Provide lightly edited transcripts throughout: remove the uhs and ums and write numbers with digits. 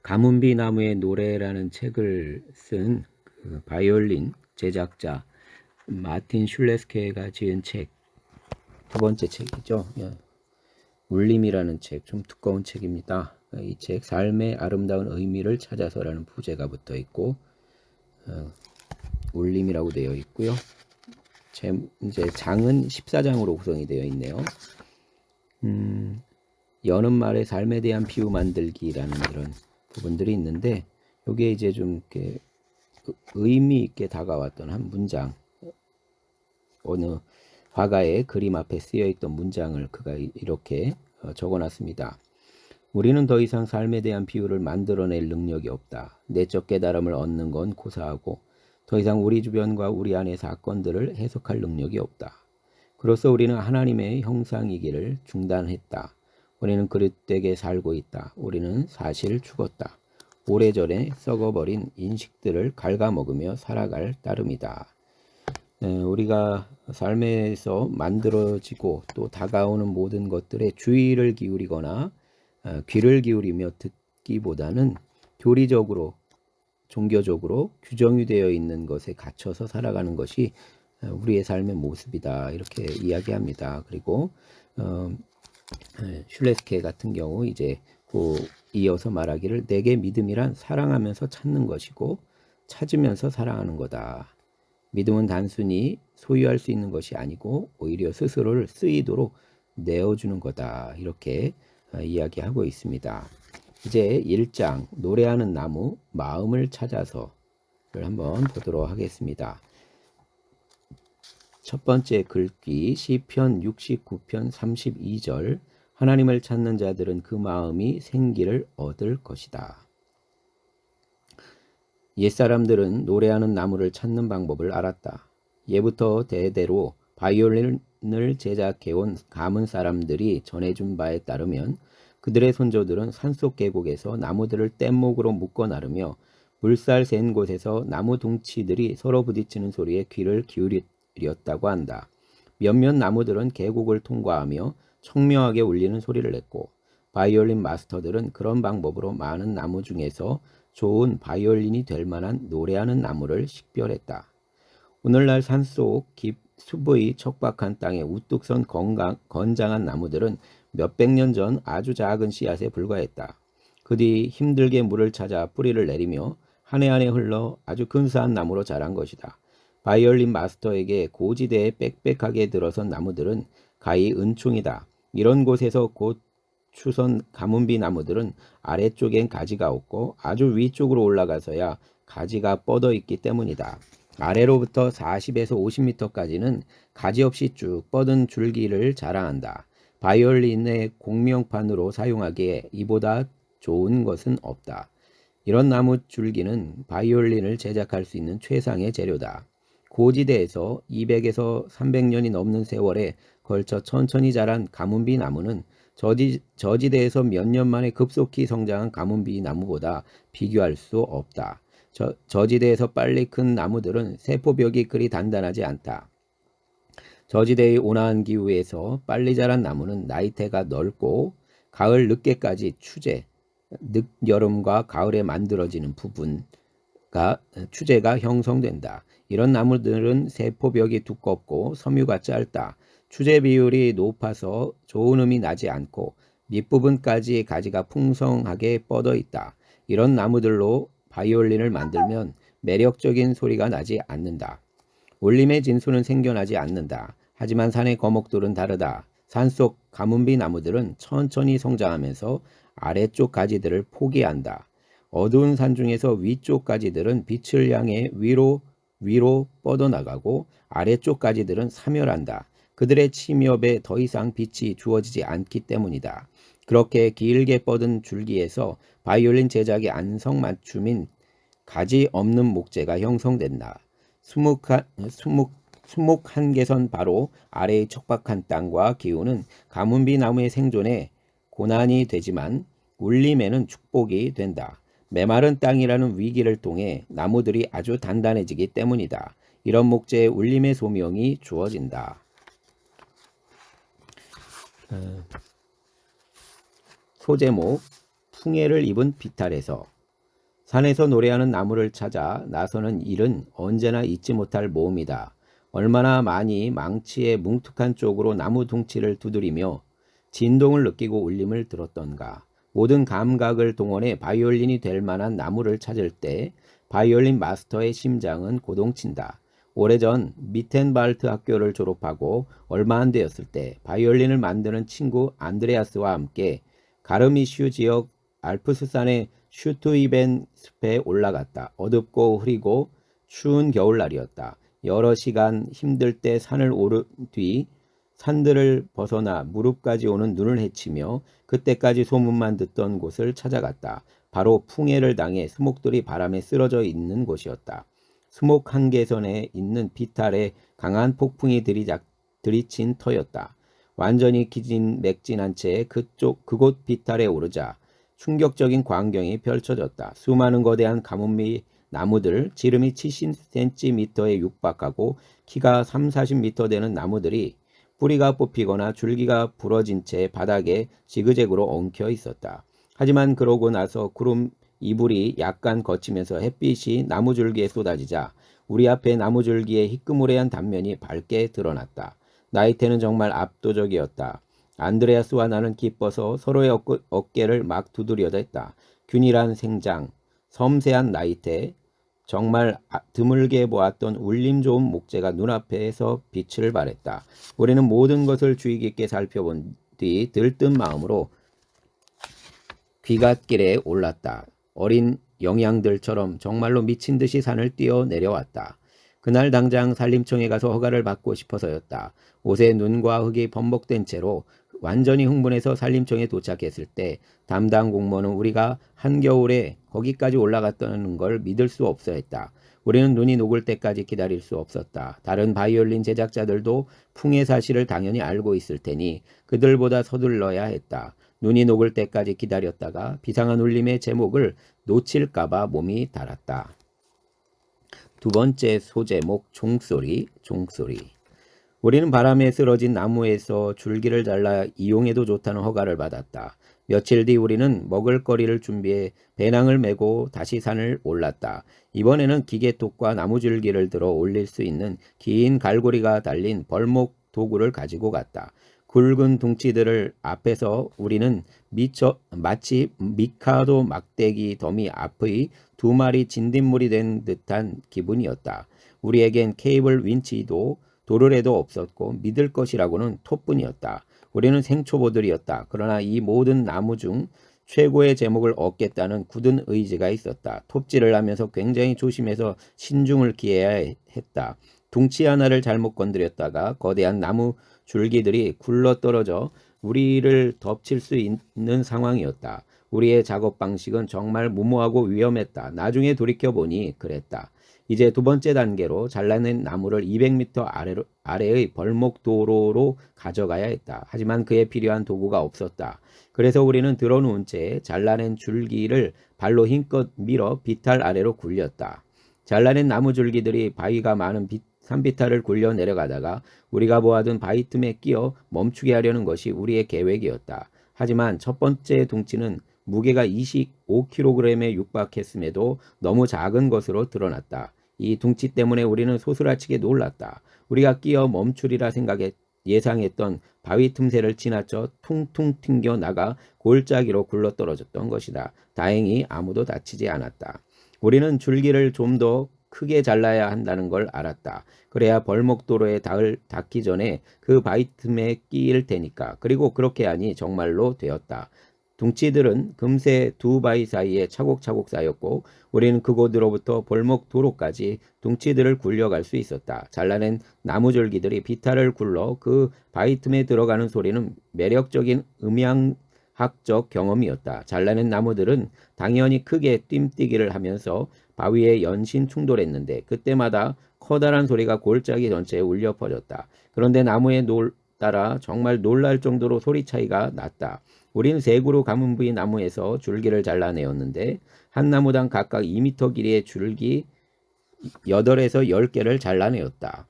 가문비 나무의 노래라는 책을 쓴 그 바이올린 제작자 마틴 슐레스케가 지은 책, 두 번째 책이죠. 울림이라는 책, 좀 두꺼운 책입니다. 이 책 삶의 아름다운 의미를 찾아서라는 부제가 붙어 있고 울림이라고 되어 있고요. 이제 장은 14장으로 구성이 되어 있네요. 여는 말의 삶에 대한 비유 만들기라는 그런 부분들이 있는데, 여기에 이제 좀 이렇게 의미 있게 다가왔던 한 문장, 어느 화가의 그림 앞에 쓰여 있던 문장을 그가 이렇게 적어놨습니다. 우리는 더 이상 삶에 대한 비유를 만들어낼 능력이 없다. 내적 깨달음을 얻는 건 고사하고 더 이상 우리 주변과 우리 안의 사건들을 해석할 능력이 없다. 그로써 우리는 하나님의 형상이기를 중단했다. 우리는 그릇되게 살고 있다. 우리는 사실 죽었다. 오래전에 썩어버린 인식들을 갉아먹으며 살아갈 따름이다. 우리가 삶에서 만들어지고 또 다가오는 모든 것들에 주의를 기울이거나 귀를 기울이며 듣기보다는 교리적으로, 종교적으로 규정이 되어 있는 것에 갇혀서 살아가는 것이 우리의 삶의 모습이다, 이렇게 이야기합니다. 그리고 슐레스케 같은 경우 이제 이어서 말하기를, 내게 믿음이란 사랑하면서 찾는 것이고 찾으면서 사랑하는 거다. 믿음은 단순히 소유할 수 있는 것이 아니고 오히려 스스로를 쓰이도록 내어주는 거다, 이렇게 이야기하고 있습니다. 이제 1장 노래하는 나무 마음을 찾아서를 한번 보도록 하겠습니다. 첫 번째 글귀 시편 69편 32절, 하나님을 찾는 자들은 그 마음이 생기를 얻을 것이다. 옛사람들은 노래하는 나무를 찾는 방법을 알았다. 예부터 대대로 바이올린을 제작해온 가문 사람들이 전해준 바에 따르면 그들의 손조들은 산속 계곡에서 나무들을 뗏목으로 묶어 나르며 물살 센 곳에서 나무 둥치들이 서로 부딪히는 소리에 귀를 기울였다고 한다. 몇몇 나무들은 계곡을 통과하며 청명하게 울리는 소리를 냈고, 바이올린 마스터들은 그런 방법으로 많은 나무 중에서 좋은 바이올린이 될 만한 노래하는 나무를 식별했다. 오늘날 산속 숲의 척박한 땅에 우뚝 선 건장한 나무들은 몇백 년 전 아주 작은 씨앗에 불과했다. 그 뒤 힘들게 물을 찾아 뿌리를 내리며 한 해 한 해 흘러 아주 근사한 나무로 자란 것이다. 바이올린 마스터에게 고지대에 빽빽하게 들어선 나무들은 가히 은총이다. 이런 곳에서 곧 추선 가문비 나무들은 아래쪽엔 가지가 없고 아주 위쪽으로 올라가서야 가지가 뻗어 있기 때문이다. 아래로부터 40에서 50m까지는 가지 없이 쭉 뻗은 줄기를 자랑한다. 바이올린의 공명판으로 사용하기에 이보다 좋은 것은 없다. 이런 나무 줄기는 바이올린을 제작할 수 있는 최상의 재료다. 고지대에서 200에서 300년이 넘는 세월에 걸쳐 천천히 자란 가문비 나무는 저지대에서 몇 년 만에 급속히 성장한 가문비 나무보다 비교할 수 없다. 저지대에서 빨리 큰 나무들은 세포벽이 그리 단단하지 않다. 저지대의 온화한 기후에서 빨리 자란 나무는 나이테가 넓고 가을 늦게까지 늦여름과 가을에 만들어지는 추제가 형성된다. 이런 나무들은 세포벽이 두껍고 섬유가 짧다. 추제 비율이 높아서 좋은 음이 나지 않고 밑부분까지 가지가 풍성하게 뻗어 있다. 이런 나무들로 바이올린을 만들면 매력적인 소리가 나지 않는다. 울림의 진수는 생겨나지 않는다. 하지만 산의 거목들은 다르다. 산속 가문비 나무들은 천천히 성장하면서 아래쪽 가지들을 포기한다. 어두운 산중에서 위쪽 가지들은 빛을 향해 위로 뻗어나가고 아래쪽 가지들은 사멸한다. 그들의 침엽에 더 이상 빛이 주어지지 않기 때문이다. 그렇게 길게 뻗은 줄기에서 바이올린 제작의 안성맞춤인 가지 없는 목재가 형성된다. 수목 한계선 바로 아래의 척박한 땅과 기후는 가문비 나무의 생존에 고난이 되지만 울림에는 축복이 된다. 메마른 땅이라는 위기를 통해 나무들이 아주 단단해지기 때문이다. 이런 목재에 울림의 소명이 주어진다. 소제목, 풍해를 입은 비탈에서. 산에서 노래하는 나무를 찾아 나서는 일은 언제나 잊지 못할 모험이다. 얼마나 많이 망치의 뭉툭한 쪽으로 나무 둥치를 두드리며 진동을 느끼고 울림을 들었던가. 모든 감각을 동원해 바이올린이 될 만한 나무를 찾을 때 바이올린 마스터의 심장은 고동친다. 오래전 미텐발트 학교를 졸업하고 얼마 안 되었을 때 바이올린을 만드는 친구 안드레아스와 함께 가르미슈 지역 알프스산의 슈투이벤 숲에 올라갔다. 어둡고 흐리고 추운 겨울날이었다. 여러 시간 힘들 때 산을 오른 뒤 산들을 벗어나 무릎까지 오는 눈을 헤치며 그때까지 소문만 듣던 곳을 찾아갔다. 바로 풍해를 당해 수목들이 바람에 쓰러져 있는 곳이었다. 수목 한계선에 있는 비탈에 강한 폭풍이 들이친 터였다. 완전히 기진맥진한 채 그곳 비탈에 오르자 충격적인 광경이 펼쳐졌다. 수많은 거대한 가뭄비 나무들, 지름이 70cm에 육박하고 키가 3, 40m 되는 나무들이 뿌리가 뽑히거나 줄기가 부러진 채 바닥에 지그재그로 엉켜 있었다. 하지만 그러고 나서 구름 이불이 약간 걷히면서 햇빛이 나무줄기에 쏟아지자 우리 앞에 나무줄기의 희끄무레한 단면이 밝게 드러났다. 나이테는 정말 압도적이었다. 안드레아스와 나는 기뻐서 서로의 어깨를 막 두드려댔다. 균일한 생장, 섬세한 나이테, 정말 드물게 보았던 울림 좋은 목재가 눈앞에서 빛을 발했다. 우리는 모든 것을 주의 깊게 살펴본 뒤 들뜬 마음으로 귀갓길에 올랐다. 어린 영양들처럼 정말로 미친 듯이 산을 뛰어 내려왔다. 그날 당장 산림청에 가서 허가를 받고 싶어서였다. 옷에 눈과 흙이 범벅된 채로 완전히 흥분해서 산림청에 도착했을 때 담당 공무원은 우리가 한겨울에 거기까지 올라갔다는 걸 믿을 수 없어 했다. 우리는 눈이 녹을 때까지 기다릴 수 없었다. 다른 바이올린 제작자들도 풍의 사실을 당연히 알고 있을 테니 그들보다 서둘러야 했다. 눈이 녹을 때까지 기다렸다가 비상한 울림의 제목을 놓칠까봐 몸이 달았다. 두 번째 소제목 종소리. 우리는 바람에 쓰러진 나무에서 줄기를 잘라 이용해도 좋다는 허가를 받았다. 며칠 뒤 우리는 먹을거리를 준비해 배낭을 메고 다시 산을 올랐다. 이번에는 기계톱과 나무줄기를 들어 올릴 수 있는 긴 갈고리가 달린 벌목 도구를 가지고 갔다. 굵은 둥치들을 앞에서 우리는 마치 미카도 막대기 더미 앞의 두 마리 진딧물이 된 듯한 기분이었다. 우리에겐 케이블 윈치도 도르래도 없었고 믿을 것이라고는 톱뿐이었다. 우리는 생초보들이었다. 그러나 이 모든 나무 중 최고의 제목을 얻겠다는 굳은 의지가 있었다. 톱질을 하면서 굉장히 조심해서 신중을 기해야 했다. 둥치 하나를 잘못 건드렸다가 거대한 나무 줄기들이 굴러떨어져 우리를 덮칠 수 있는 상황이었다. 우리의 작업 방식은 정말 무모하고 위험했다. 나중에 돌이켜보니 그랬다. 이제 두 번째 단계로 잘라낸 나무를 200m 아래의 벌목도로로 가져가야 했다. 하지만 그에 필요한 도구가 없었다. 그래서 우리는 들어놓은 채 잘라낸 줄기를 발로 힘껏 밀어 비탈 아래로 굴렸다. 잘라낸 나무 줄기들이 바위가 많은 산비탈을 굴려 내려가다가 우리가 보아둔 바위 틈에 끼어 멈추게 하려는 것이 우리의 계획이었다. 하지만 첫 번째 둥치는 무게가 25kg에 육박했음에도 너무 작은 것으로 드러났다. 이 둥치 때문에 우리는 소스라치게 놀랐다. 우리가 끼어 멈추리라 예상했던 바위 틈새를 지나쳐 퉁퉁 튕겨 나가 골짜기로 굴러떨어졌던 것이다. 다행히 아무도 다치지 않았다. 우리는 줄기를 좀 더 크게 잘라야 한다는 걸 알았다. 그래야 벌목도로에 닿기 전에 그 바위 틈에 끼일 테니까. 그리고 그렇게 하니 정말로 되었다. 둥치들은 금세 두 바위 사이에 차곡차곡 쌓였고 우리는 그곳으로부터 벌목도로까지 둥치들을 굴려갈 수 있었다. 잘라낸 나무줄기들이 비탈을 굴러 그 바위 틈에 들어가는 소리는 매력적인 음향학적 경험이었다. 잘라낸 나무들은 당연히 크게 뜀뛰기를 하면서 바위에 연신 충돌했는데 그때마다 커다란 소리가 골짜기 전체에 울려 퍼졌다. 그런데 나무에 따라 정말 놀랄 정도로 소리 차이가 났다. 우리는 세 그루 가뭄부이 나무에서 줄기를 잘라내었는데 한 나무당 각각 2m 길이의 줄기 8에서 10개를 잘라내었다.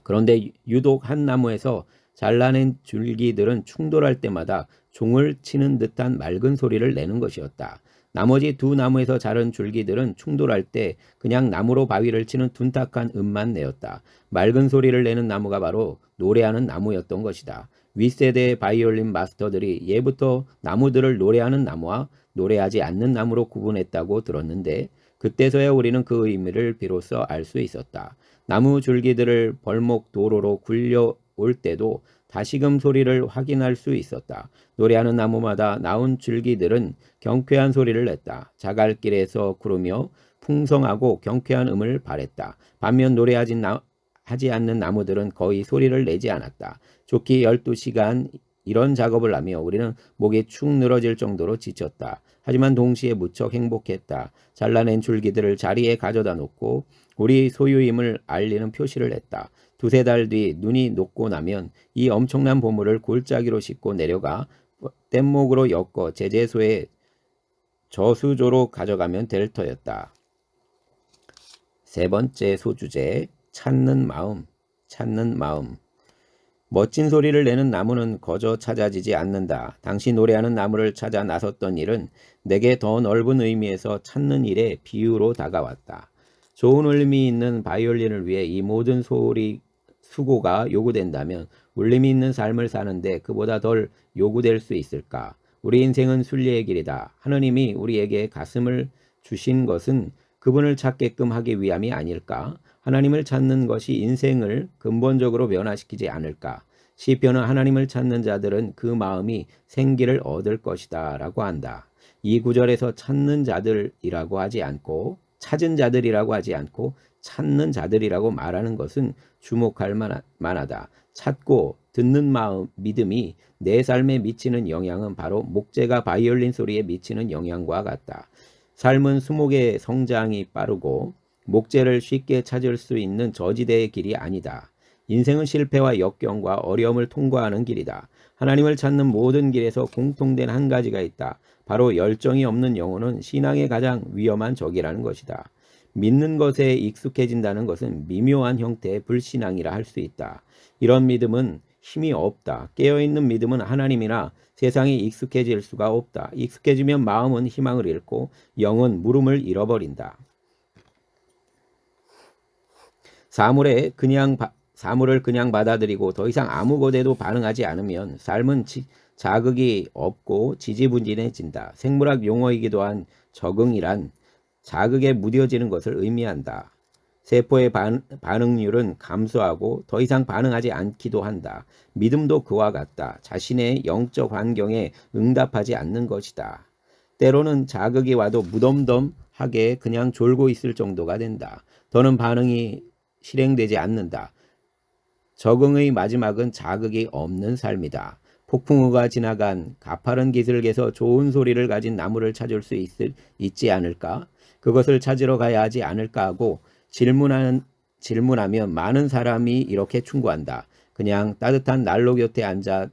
그런데 유독 한 나무에서 잘라낸 줄기들은 충돌할 때마다 종을 치는 듯한 맑은 소리를 내는 것이었다. 나머지 두 나무에서 자른 줄기들은 충돌할 때 그냥 나무로 바위를 치는 둔탁한 음만 내었다. 맑은 소리를 내는 나무가 바로 노래하는 나무였던 것이다. 윗세대의 바이올린 마스터들이 예부터 나무들을 노래하는 나무와 노래하지 않는 나무로 구분했다고 들었는데 그때서야 우리는 그 의미를 비로소 알 수 있었다. 나무 줄기들을 벌목 도로로 굴려올 때도 다시금 소리를 확인할 수 있었다. 노래하는 나무마다 나온 줄기들은 경쾌한 소리를 냈다. 자갈길에서 구르며 풍성하고 경쾌한 음을 발했다. 반면 하지 않는 나무들은 거의 소리를 내지 않았다. 좋기 12시간 이런 작업을 하며 우리는 목이 축 늘어질 정도로 지쳤다. 하지만 동시에 무척 행복했다. 잘라낸 줄기들을 자리에 가져다 놓고 우리 소유임을 알리는 표시를 했다. 두세 달 뒤 눈이 녹고 나면 이 엄청난 보물을 골짜기로 싣고 내려가 뗏목으로 엮어 제재소에 저수조로 가져가면 될 터였다. 세 번째 소주제, 찾는 마음. 찾는 마음. 멋진 소리를 내는 나무는 거저 찾아지지 않는다. 당시 노래하는 나무를 찾아 나섰던 일은 내게 더 넓은 의미에서 찾는 일의 비유로 다가왔다. 좋은 울림이 있는 바이올린을 위해 이 모든 수고가 요구된다면 울림이 있는 삶을 사는데 그보다 덜 요구될 수 있을까? 우리 인생은 순리의 길이다. 하느님이 우리에게 가슴을 주신 것은 그분을 찾게끔 하기 위함이 아닐까? 하나님을 찾는 것이 인생을 근본적으로 변화시키지 않을까? 시편은 하나님을 찾는 자들은 그 마음이 생기를 얻을 것이다 라고 한다. 이 구절에서 찾는 자들이라고 하지 않고 찾은 자들이라고 하지 않고 찾는 자들이라고 말하는 것은 주목할 만하다. 찾고 듣는 마음, 믿음이 내 삶에 미치는 영향은 바로 목재가 바이올린 소리에 미치는 영향과 같다. 삶은 수목의 성장이 빠르고 목재를 쉽게 찾을 수 있는 저지대의 길이 아니다. 인생은 실패와 역경과 어려움을 통과하는 길이다. 하나님을 찾는 모든 길에서 공통된 한 가지가 있다. 바로 열정이 없는 영혼은 신앙의 가장 위험한 적이라는 것이다. 믿는 것에 익숙해진다는 것은 미묘한 형태의 불신앙이라 할 수 있다. 이런 믿음은 힘이 없다. 깨어있는 믿음은 하나님이나 세상에 익숙해질 수가 없다. 익숙해지면 마음은 희망을 잃고 영은 물음을 잃어버린다. 사물을 그냥 받아들이고 더 이상 아무 것에도 반응하지 않으면 삶은 자극이 없고 지지부진해진다. 생물학 용어이기도 한 적응이란 자극에 무뎌지는 것을 의미한다. 세포의 반응률은 감소하고 더 이상 반응하지 않기도 한다. 믿음도 그와 같다. 자신의 영적 환경에 응답하지 않는 것이다. 때로는 자극이 와도 무덤덤하게 그냥 졸고 있을 정도가 된다. 더는 반응이 실행되지 않는다. 적응의 마지막은 자극이 없는 삶이다. 폭풍우가 지나간 가파른 기슭에서 좋은 소리를 가진 나무를 찾을 수 있지 않을까? 그것을 찾으러 가야 하지 않을까 하고 질문하면 많은 사람이 이렇게 충고한다. 그냥 따뜻한 난로 곁에 앉아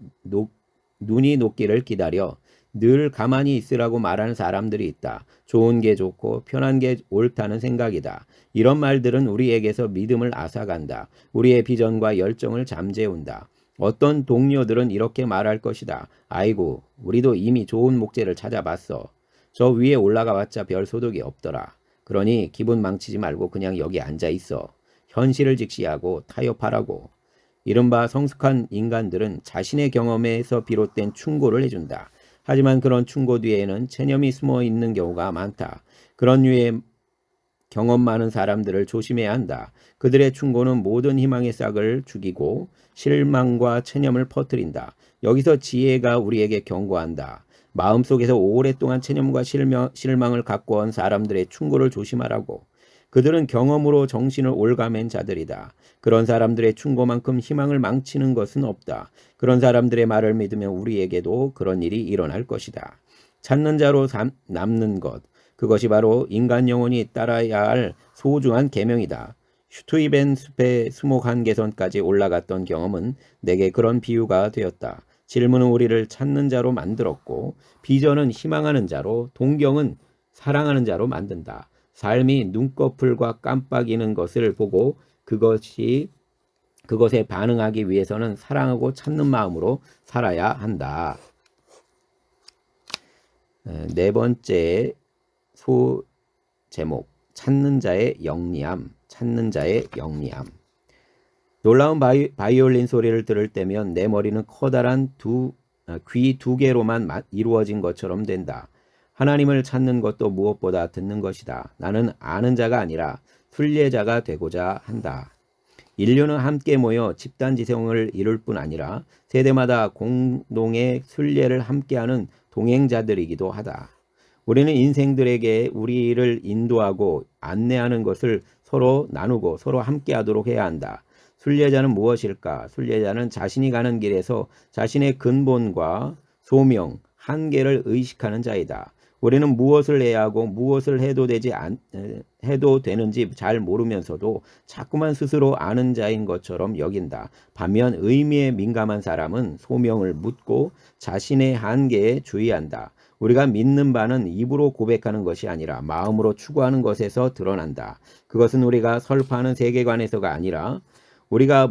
눈이 녹기를 기다려. 늘 가만히 있으라고 말하는 사람들이 있다. 좋은 게 좋고 편한 게 옳다는 생각이다. 이런 말들은 우리에게서 믿음을 앗아간다. 우리의 비전과 열정을 잠재운다. 어떤 동료들은 이렇게 말할 것이다. 아이고, 우리도 이미 좋은 목재를 찾아봤어. 저 위에 올라가 봤자 별 소득이 없더라. 그러니 기분 망치지 말고 그냥 여기 앉아 있어. 현실을 직시하고 타협하라고. 이른바 성숙한 인간들은 자신의 경험에서 비롯된 충고를 해준다. 하지만 그런 충고 뒤에는 체념이 숨어 있는 경우가 많다. 그런 류의 경험 많은 사람들을 조심해야 한다. 그들의 충고는 모든 희망의 싹을 죽이고 실망과 체념을 퍼뜨린다. 여기서 지혜가 우리에게 경고한다. 마음속에서 오랫동안 체념과 실망을 갖고 온 사람들의 충고를 조심하라고. 그들은 경험으로 정신을 올가맨 자들이다. 그런 사람들의 충고만큼 희망을 망치는 것은 없다. 그런 사람들의 말을 믿으면 우리에게도 그런 일이 일어날 것이다. 찾는 자로 남는 것. 그것이 바로 인간 영혼이 따라야 할 소중한 계명이다. 슈투이벤 숲의 수목 한계선까지 올라갔던 경험은 내게 그런 비유가 되었다. 질문은 우리를 찾는 자로 만들었고 비전은 희망하는 자로, 동경은 사랑하는 자로 만든다. 삶이 눈꺼풀과 깜빡이는 것을 보고 그것에 반응하기 위해서는 사랑하고 찾는 마음으로 살아야 한다. 네 번째 제목 찾는 자의 영리함. 찾는 자의 영리함. 놀라운 바이올린 소리를 들을 때면 내 머리는 커다란 귀 두 개로만 이루어진 것처럼 된다. 하나님을 찾는 것도 무엇보다 듣는 것이다. 나는 아는 자가 아니라 순례자가 되고자 한다. 인류는 함께 모여 집단지성을 이룰 뿐 아니라 세대마다 공동의 순례를 함께하는 동행자들이기도 하다. 우리는 인생들에게 우리를 인도하고 안내하는 것을 서로 나누고 서로 함께하도록 해야 한다. 순례자는 무엇일까? 순례자는 자신이 가는 길에서 자신의 근본과 소명, 한계를 의식하는 자이다. 우리는 무엇을 해야 하고 무엇을 해도 되는지 잘 모르면서도 자꾸만 스스로 아는 자인 것처럼 여긴다. 반면 의미에 민감한 사람은 소명을 묻고 자신의 한계에 주의한다. 우리가 믿는 바는 입으로 고백하는 것이 아니라 마음으로 추구하는 것에서 드러난다. 그것은 우리가 설파하는 세계관에서가 아니라 우리가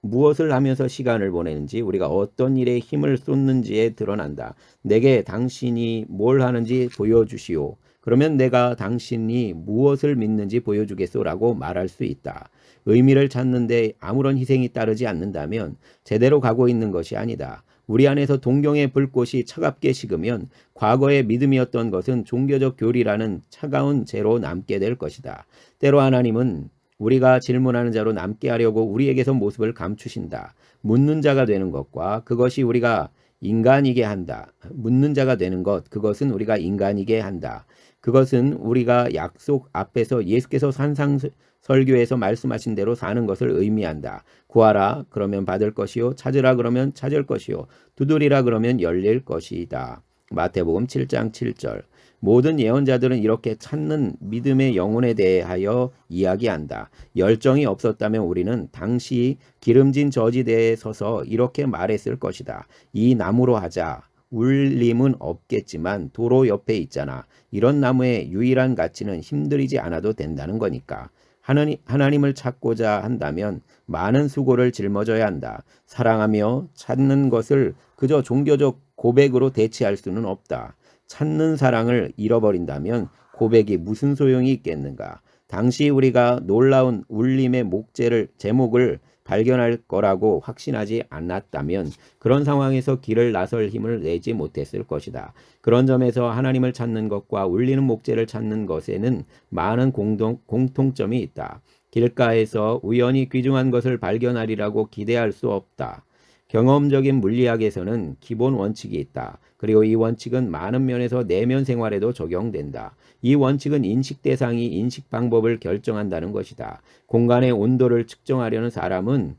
무엇을 하면서 시간을 보내는지, 우리가 어떤 일에 힘을 쏟는지에 드러난다. 내게 당신이 뭘 하는지 보여주시오. 그러면 내가 당신이 무엇을 믿는지 보여주겠소라고 말할 수 있다. 의미를 찾는데 아무런 희생이 따르지 않는다면 제대로 가고 있는 것이 아니다. 우리 안에서 동경의 불꽃이 차갑게 식으면 과거의 믿음이었던 것은 종교적 교리라는 차가운 재로 남게 될 것이다. 때로 하나님은 우리가 질문하는 자로 남게 하려고 우리에게서 모습을 감추신다. 묻는 자가 되는 것과 그것이 우리가 인간이게 한다. 묻는 자가 되는 것, 그것은 우리가 인간이게 한다. 그것은 우리가 약속 앞에서 예수께서 산상설교에서 말씀하신 대로 사는 것을 의미한다. 구하라 그러면 받을 것이요, 찾으라 그러면 찾을 것이요, 두드리라 그러면 열릴 것이다. 마태복음 7장 7절. 모든 예언자들은 이렇게 찾는 믿음의 영혼에 대하여 이야기한다. 열정이 없었다면 우리는 당시 기름진 저지대에 서서 이렇게 말했을 것이다. 이 나무로 하자. 울림은 없겠지만 도로 옆에 있잖아. 이런 나무의 유일한 가치는 힘들이지 않아도 된다는 거니까. 하나님을 찾고자 한다면 많은 수고를 짊어져야 한다. 사랑하며 찾는 것을 그저 종교적 고백으로 대체할 수는 없다. 찾는 사랑을 잃어버린다면 고백이 무슨 소용이 있겠는가? 당시 우리가 놀라운 울림의 제목을 발견할 거라고 확신하지 않았다면 그런 상황에서 길을 나설 힘을 내지 못했을 것이다. 그런 점에서 하나님을 찾는 것과 울리는 목재를 찾는 것에는 많은 공통점이 있다. 길가에서 우연히 귀중한 것을 발견하리라고 기대할 수 없다. 경험적인 물리학에서는 기본 원칙이 있다. 그리고 이 원칙은 많은 면에서 내면 생활에도 적용된다. 이 원칙은 인식 대상이 인식 방법을 결정한다는 것이다. 공간의 온도를 측정하려는 사람은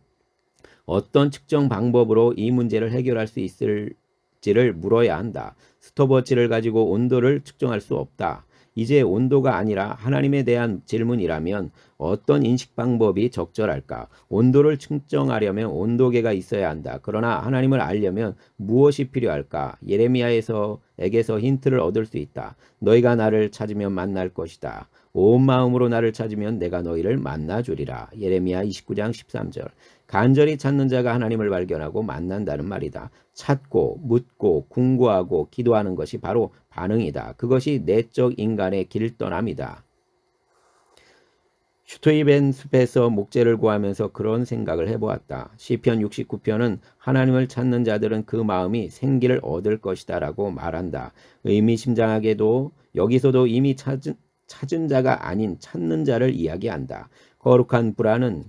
어떤 측정 방법으로 이 문제를 해결할 수 있을지를 물어야 한다. 스톱워치를 가지고 온도를 측정할 수 없다. 이제 온도가 아니라 하나님에 대한 질문이라면 어떤 인식 방법이 적절할까? 온도를 측정하려면 온도계가 있어야 한다. 그러나 하나님을 알려면 무엇이 필요할까? 예레미야에게서 힌트를 얻을 수 있다. 너희가 나를 찾으면 만날 것이다. 온 마음으로 나를 찾으면 내가 너희를 만나주리라. 예레미야 29장 13절. 간절히 찾는 자가 하나님을 발견하고 만난다는 말이다. 찾고 묻고 궁구하고 기도하는 것이 바로 반응이다. 그것이 내적 인간의 길떠남이다. 슈트이벤 숲에서 목재를 구하면서 그런 생각을 해보았다. 시편 69편은 하나님을 찾는 자들은 그 마음이 생기를 얻을 것이다 라고 말한다. 의미심장하게도 여기서도 이미 찾은 자가 아닌 찾는 자를 이야기한다. 거룩한 불안은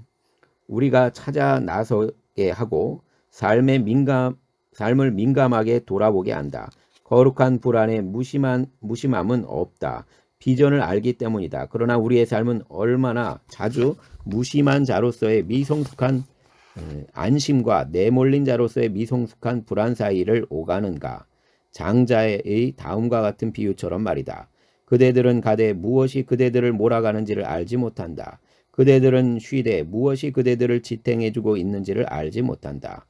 우리가 찾아 나서게 하고 삶을 민감하게 돌아보게 한다. 거룩한 불안에 무심함은 없다. 비전을 알기 때문이다. 그러나 우리의 삶은 얼마나 자주 무심한 자로서의 미성숙한 안심과 내몰린 자로서의 미성숙한 불안 사이를 오가는가. 장자의 다음과 같은 비유처럼 말이다. 그대들은 가되 무엇이 그대들을 몰아가는지를 알지 못한다. 그대들은 쉬되 무엇이 그대들을 지탱해주고 있는지를 알지 못한다.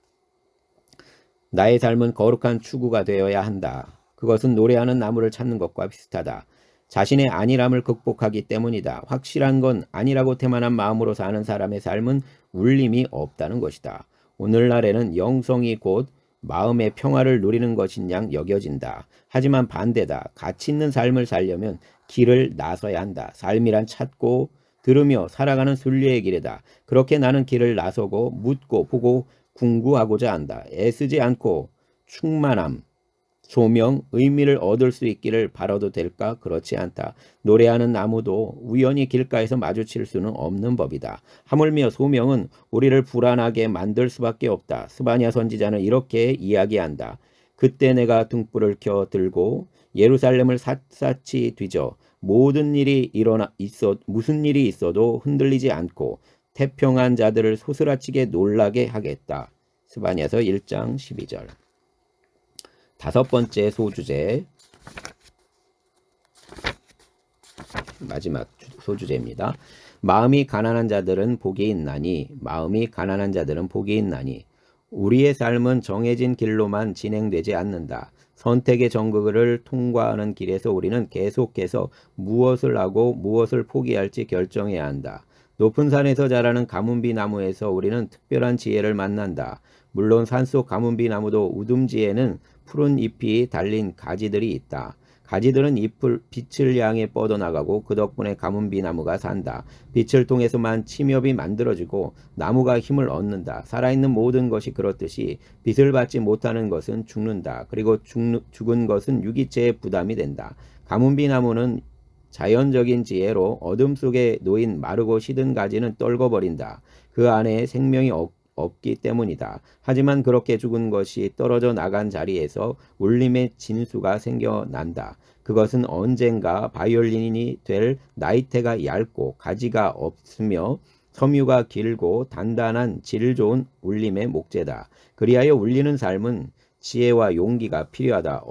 나의 삶은 거룩한 추구가 되어야 한다. 그것은 노래하는 나무를 찾는 것과 비슷하다. 자신의 안일함을 극복하기 때문이다. 확실한 건 아니라고 태만한 마음으로 사는 사람의 삶은 울림이 없다는 것이다. 오늘날에는 영성이 곧 마음의 평화를 누리는 것인 양 여겨진다. 하지만 반대다. 가치 있는 삶을 살려면 길을 나서야 한다. 삶이란 찾고 들으며 살아가는 순리의 길이다. 그렇게 나는 길을 나서고 묻고 보고 궁구하고자 한다. 애쓰지 않고 충만함, 소명, 의미를 얻을 수 있기를 바라도 될까? 그렇지 않다. 노래하는 나무도 우연히 길가에서 마주칠 수는 없는 법이다. 하물며 소명은 우리를 불안하게 만들 수밖에 없다. 스바냐 선지자는 이렇게 이야기한다. 그때 내가 등불을 켜 들고 예루살렘을 샅샅이 뒤져 모든 일이 무슨 일이 있어도 흔들리지 않고 태평한 자들을 소스라치게 놀라게 하겠다. 스바냐서 1장 12절. 다섯 번째 소주제, 마지막 소주제입니다. 마음이 가난한 자들은 복이 있나니, 마음이 가난한 자들은 복이 있나니. 우리의 삶은 정해진 길로만 진행되지 않는다. 선택의 정글을 통과하는 길에서 우리는 계속해서 무엇을 하고 무엇을 포기할지 결정해야 한다. 높은 산에서 자라는 가문비 나무에서 우리는 특별한 지혜를 만난다. 물론 산속 가문비 나무도 우둠지에는 푸른 잎이 달린 가지들이 있다. 가지들은 빛을 향해 뻗어나가고 그 덕분에 가문비 나무가 산다. 빛을 통해서만 침엽이 만들어지고 나무가 힘을 얻는다. 살아있는 모든 것이 그렇듯이 빛을 받지 못하는 것은 죽는다. 그리고 죽은 것은 유기체의 부담이 된다. 가문비 나무는 자연적인 지혜로 어둠 속에 놓인 마르고 시든 가지는 떨궈버린다. 그 안에 생명이 없기 때문이다. 하지만 그렇게 죽은 것이 떨어져 나간 자리에서 울림의 진수가 생겨난다. 그것은 언젠가 바이올린이 될 나이테가 얇고 가지가 없으며 섬유가 길고 단단한 질 좋은 울림의 목재다. 그리하여 울리는 삶은 지혜와 용기가 필요하다.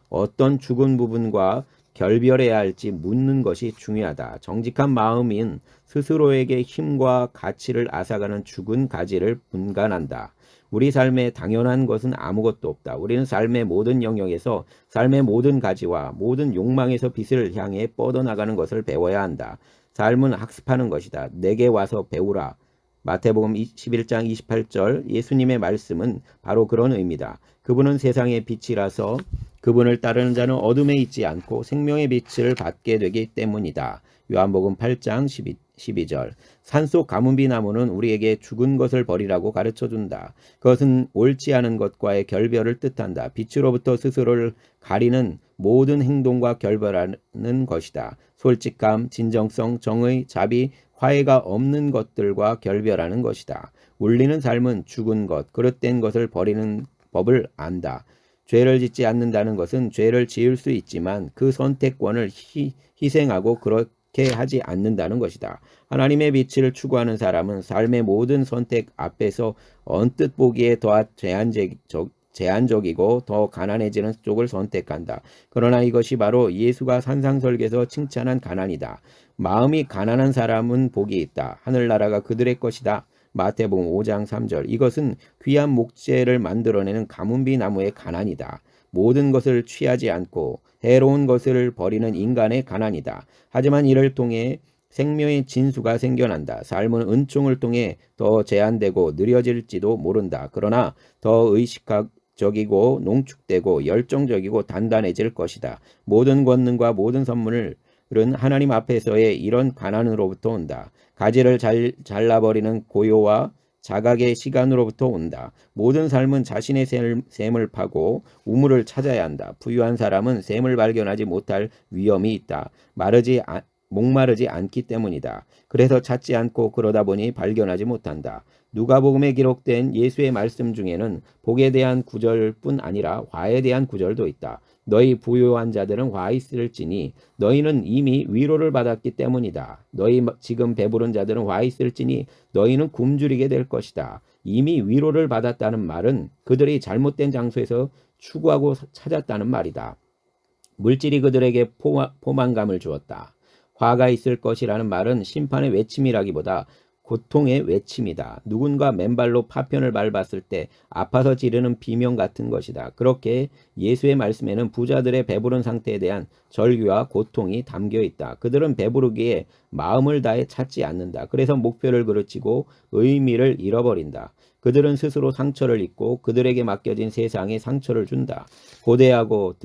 어떤 죽은 부분과 결별해야 할지 묻는 것이 중요하다. 정직한 마음인 스스로에게 힘과 가치를 앗아가는 죽은 가지를 분간한다. 우리 삶에 당연한 것은 아무것도 없다. 우리는 삶의 모든 영역에서 삶의 모든 가지와 모든 욕망에서 빛을 향해 뻗어나가는 것을 배워야 한다. 삶은 학습하는 것이다. 내게 와서 배우라. 마태복음 11장 28절 예수님의 말씀은 바로 그런 의미다. 그분은 세상의 빛이라서 그분을 따르는 자는 어둠에 있지 않고 생명의 빛을 받게 되기 때문이다. 요한복음 8장 12절. 산속 가문비 나무는 우리에게 죽은 것을 버리라고 가르쳐준다. 그것은 옳지 않은 것과의 결별을 뜻한다. 빛으로부터 스스로를 가리는 모든 행동과 결별하는 것이다. 솔직함, 진정성, 정의, 자비, 화해가 없는 것들과 결별하는 것이다. 울리는 삶은 죽은 것, 그릇된 것을 버리는 법을 안다. 죄를 짓지 않는다는 것은 죄를 지을 수 있지만 그 선택권을 희생하고 그렇게 하지 않는다는 것이다. 하나님의 빛을 추구하는 사람은 삶의 모든 선택 앞에서 언뜻 보기에 더 제한적이고 더 가난해지는 쪽을 선택한다. 그러나 이것이 바로 예수가 산상설계에서 칭찬한 가난이다. 마음이 가난한 사람은 복이 있다. 하늘나라가 그들의 것이다. 마태복음 5장 3절. 이것은 귀한 목재를 만들어내는 가문비 나무의 가난이다. 모든 것을 취하지 않고 해로운 것을 버리는 인간의 가난이다. 하지만 이를 통해 생명의 진수가 생겨난다. 삶은 은총을 통해 더 제한되고 느려질지도 모른다. 그러나 더 의식적이고 농축되고 열정적이고 단단해질 것이다. 모든 권능과 모든 선물은 하나님 앞에서의 이런 가난으로부터 온다. 가지를 잘라버리는 고요와 자각의 시간으로부터 온다. 모든 삶은 자신의 샘을 파고 우물을 찾아야 한다. 부유한 사람은 샘을 발견하지 못할 위험이 있다. 목마르지 않기 때문이다. 그래서 찾지 않고 그러다 보니 발견하지 못한다. 누가복음에 기록된 예수의 말씀 중에는 복에 대한 구절뿐 아니라 화에 대한 구절도 있다. 너희 부유한 자들은 화 있을지니 너희는 이미 위로를 받았기 때문이다. 너희 지금 배부른 자들은 화 있을지니 너희는 굶주리게 될 것이다. 이미 위로를 받았다는 말은 그들이 잘못된 장소에서 추구하고 찾았다는 말이다. 물질이 그들에게 포만감을 주었다. 화가 있을 것이라는 말은 심판의 외침이라기보다 고통의 외침이다. 누군가 맨발로 파편을 밟았을 때 아파서 지르는 비명 같은 것이다. 그렇게 예수의 말씀에는 부자들의 배부른 상태에 대한 절규와 고통이 담겨 있다. 그들은 배부르기에 마음을 다해 찾지 않는다. 그래서 목표를 그르치고 의미를 잃어버린다. 그들은 스스로 상처를 입고 그들에게 맡겨진 세상에 상처를 준다. 고대하고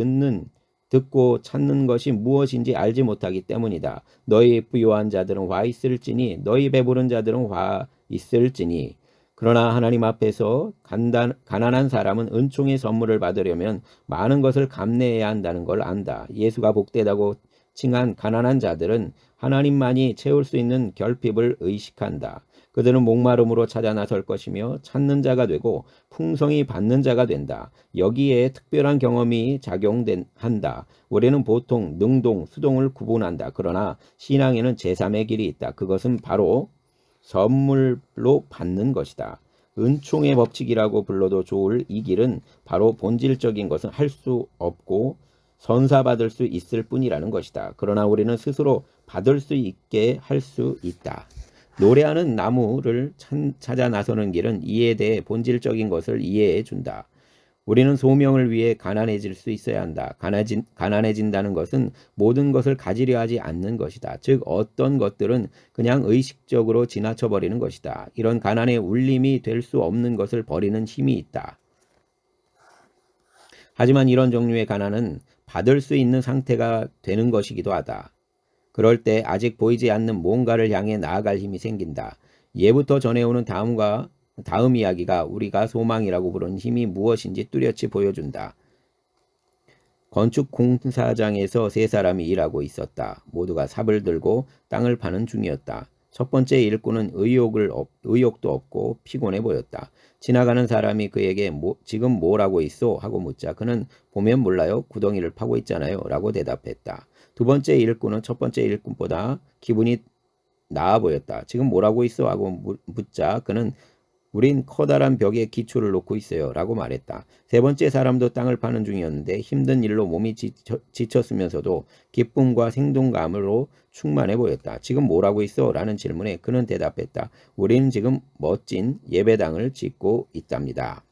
듣고 찾는 것이 무엇인지 알지 못하기 때문이다. 너희 부유한 자들은 화 있을지니 너희 배부른 자들은 화 있을지니. 그러나 하나님 앞에서 가난한 사람은 은총의 선물을 받으려면 많은 것을 감내해야 한다는 걸 안다. 예수가 복되다고 칭한 가난한 자들은 하나님만이 채울 수 있는 결핍을 의식한다. 그들은 목마름으로 찾아 나설 것이며 찾는 자가 되고 풍성히 받는 자가 된다. 여기에 특별한 경험이 작용한다. 우리는 보통 능동, 수동을 구분한다. 그러나 신앙에는 제3의 길이 있다. 그것은 바로 선물로 받는 것이다. 은총의 법칙이라고 불러도 좋을 이 길은 바로 본질적인 것은 할 수 없고 선사받을 수 있을 뿐이라는 것이다. 그러나 우리는 스스로 받을 수 있게 할 수 있다. 노래하는 나무를 찾아 나서는 길은 이에 대해 본질적인 것을 이해해 준다. 우리는 소명을 위해 가난해질 수 있어야 한다. 가난해진다는 것은 모든 것을 가지려 하지 않는 것이다. 즉 어떤 것들은 그냥 의식적으로 지나쳐버리는 것이다. 이런 가난의 울림이 될 수 없는 것을 버리는 힘이 있다. 하지만 이런 종류의 가난은 받을 수 있는 상태가 되는 것이기도 하다. 그럴 때 아직 보이지 않는 뭔가를 향해 나아갈 힘이 생긴다. 예부터 전해오는 다음 이야기가 우리가 소망이라고 부르는 힘이 무엇인지 뚜렷이 보여준다. 건축 공사장에서 세 사람이 일하고 있었다. 모두가 삽을 들고 땅을 파는 중이었다. 첫 번째 일꾼은 의욕도 없고 피곤해 보였다. 지나가는 사람이 그에게 지금 뭘 하고 있어? 하고 묻자 그는 보면 몰라요. 구덩이를 파고 있잖아요. 라고 대답했다. 두 번째 일꾼은 첫 번째 일꾼보다 기분이 나아 보였다. 지금 뭘 하고 있어? 하고 묻자 그는 우린 커다란 벽에 기초를 놓고 있어요. 라고 말했다. 세 번째 사람도 땅을 파는 중이었는데 힘든 일로 몸이 지쳤으면서도 기쁨과 생동감으로 충만해 보였다. 지금 뭘 하고 있어? 라는 질문에 그는 대답했다. 우리는 지금 멋진 예배당을 짓고 있답니다.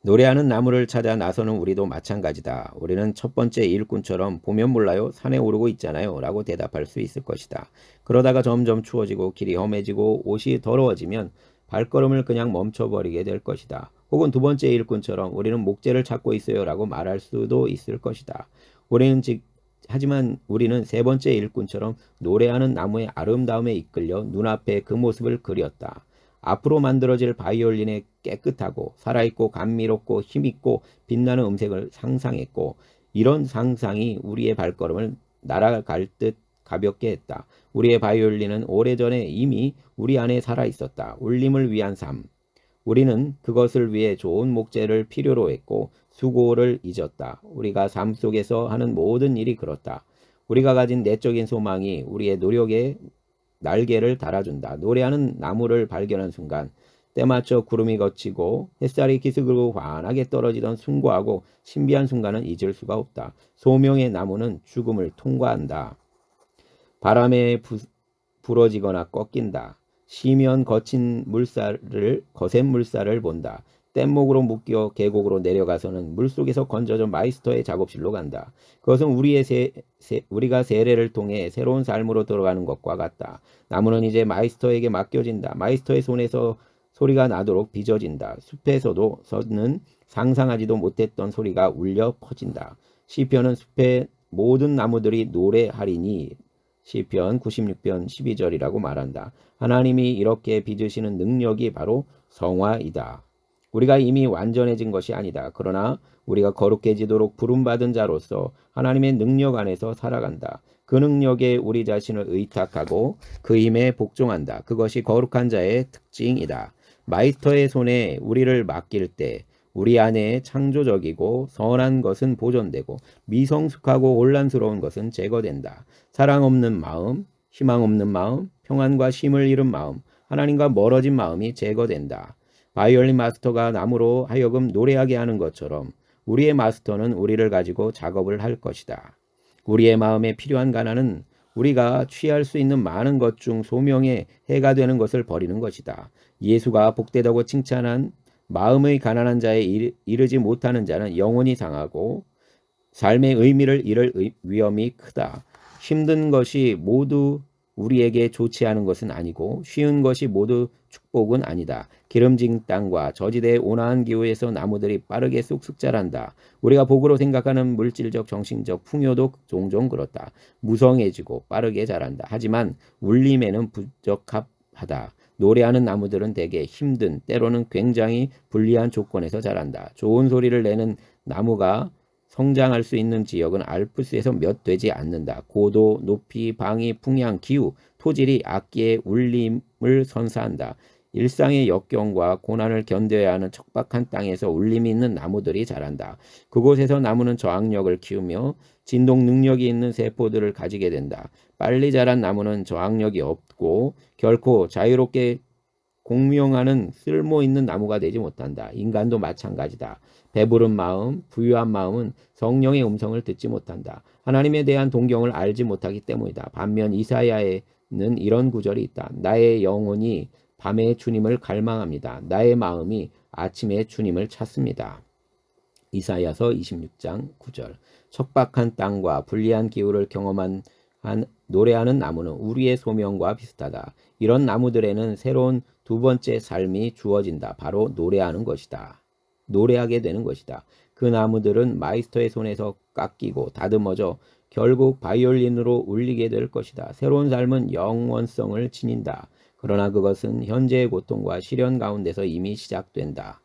노래하는 나무를 찾아 나서는 우리도 마찬가지다. 우리는 첫 번째 일꾼처럼 보면 몰라요. 산에 오르고 있잖아요. 라고 대답할 수 있을 것이다. 그러다가 점점 추워지고 길이 험해지고 옷이 더러워지면 발걸음을 그냥 멈춰버리게 될 것이다. 혹은 두 번째 일꾼처럼 우리는 목재를 찾고 있어요. 라고 말할 수도 있을 것이다. 하지만 우리는 세 번째 일꾼처럼 노래하는 나무의 아름다움에 이끌려 눈앞에 그 모습을 그렸다. 앞으로 만들어질 바이올린의 깨끗하고 살아있고 감미롭고 힘있고 빛나는 음색을 상상했고 이런 상상이 우리의 발걸음을 날아갈 듯 가볍게 했다. 우리의 바이올린은 오래전에 이미 우리 안에 살아있었다. 울림을 위한 삶. 우리는 그것을 위해 좋은 목재를 필요로 했고 수고를 잊었다. 우리가 삶 속에서 하는 모든 일이 그렇다. 우리가 가진 내적인 소망이 우리의 노력에 날개를 달아준다. 노래하는 나무를 발견한 순간 때맞춰 구름이 걷히고 햇살이 기스그고 환하게 떨어지던 숭고하고 신비한 순간은 잊을 수가 없다. 소명의 나무는 죽음을 통과한다. 바람에 부러지거나 꺾인다. 시면 거센 물살을 본다. 뗏목으로 묶여 계곡으로 내려가서는 물속에서 건져져 마이스터의 작업실로 간다. 그것은 우리가 세례를 통해 새로운 삶으로 들어가는 것과 같다. 나무는 이제 마이스터에게 맡겨진다. 마이스터의 손에서 소리가 나도록 빚어진다. 숲에서는 상상하지도 못했던 소리가 울려 퍼진다. 시편은 숲의 모든 나무들이 노래하리니 시편 96편 12절이라고 말한다. 하나님이 이렇게 빚으시는 능력이 바로 성화이다. 우리가 이미 완전해진 것이 아니다. 그러나 우리가 거룩해지도록 부름받은 자로서 하나님의 능력 안에서 살아간다. 그 능력에 우리 자신을 의탁하고 그 힘에 복종한다. 그것이 거룩한 자의 특징이다. 마이스터의 손에 우리를 맡길 때 우리 안에 창조적이고 선한 것은 보존되고 미성숙하고 혼란스러운 것은 제거된다. 사랑 없는 마음, 희망 없는 마음, 평안과 쉼을 잃은 마음, 하나님과 멀어진 마음이 제거된다. 바이올린 마스터가 나무로 하여금 노래하게 하는 것처럼 우리의 마스터는 우리를 가지고 작업을 할 것이다. 우리의 마음에 필요한 가난은 우리가 취할 수 있는 많은 것 중 소명에 해가 되는 것을 버리는 것이다. 예수가 복되다고 칭찬한 마음의 가난한 자에 이르지 못하는 자는 영혼이 상하고 삶의 의미를 잃을 위험이 크다. 힘든 것이 모두 우리에게 좋지 않은 것은 아니고 쉬운 것이 모두 축복은 아니다. 기름진 땅과 저지대의 온화한 기후에서 나무들이 빠르게 쑥쑥 자란다. 우리가 복으로 생각하는 물질적 정신적 풍요도 종종 그렇다. 무성해지고 빠르게 자란다. 하지만 울림에는 부적합하다. 노래하는 나무들은 대개 힘든 때로는 굉장히 불리한 조건에서 자란다. 좋은 소리를 내는 나무가 성장할 수 있는 지역은 알프스에서 몇 되지 않는다. 고도, 높이, 방위, 풍향, 기후, 토질이 악기의 울림을 선사한다. 일상의 역경과 고난을 견뎌야 하는 척박한 땅에서 울림이 있는 나무들이 자란다. 그곳에서 나무는 저항력을 키우며 진동 능력이 있는 세포들을 가지게 된다. 빨리 자란 나무는 저항력이 없고 결코 자유롭게 공명하는 쓸모 있는 나무가 되지 못한다. 인간도 마찬가지다. 배부른 마음, 부유한 마음은 성령의 음성을 듣지 못한다. 하나님에 대한 동경을 알지 못하기 때문이다. 반면 이사야에는 이런 구절이 있다. 나의 영혼이 밤에 주님을 갈망합니다. 나의 마음이 아침에 주님을 찾습니다. 이사야서 26장 9절. 척박한 땅과 불리한 기후를 경험한 노래하는 나무는 우리의 소명과 비슷하다. 이런 나무들에는 새로운 두 번째 삶이 주어진다. 바로 노래하는 것이다. 노래하게 되는 것이다. 그 나무들은 마이스터의 손에서 깎이고 다듬어져 결국 바이올린으로 울리게 될 것이다. 새로운 삶은 영원성을 지닌다. 그러나 그것은 현재의 고통과 시련 가운데서 이미 시작된다.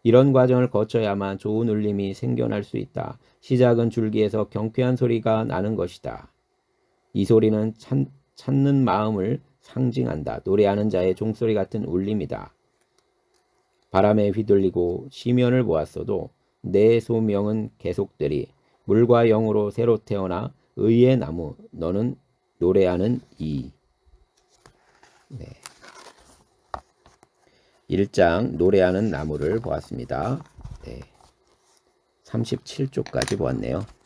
이런 과정을 거쳐야만 좋은 울림이 생겨날 수 있다. 시작은 줄기에서 경쾌한 소리가 나는 것이다. 이 소리는 찾는 마음을 상징한다. 노래하는 자의 종소리 같은 울림이다. 바람에 휘둘리고 시면을 보았어도 내 소명은 계속되리. 물과 영으로 새로 태어나 의의 나무 너는 노래하는 이. 네. 1장 노래하는 나무를 보았습니다. 네. 37쪽까지 보았네요.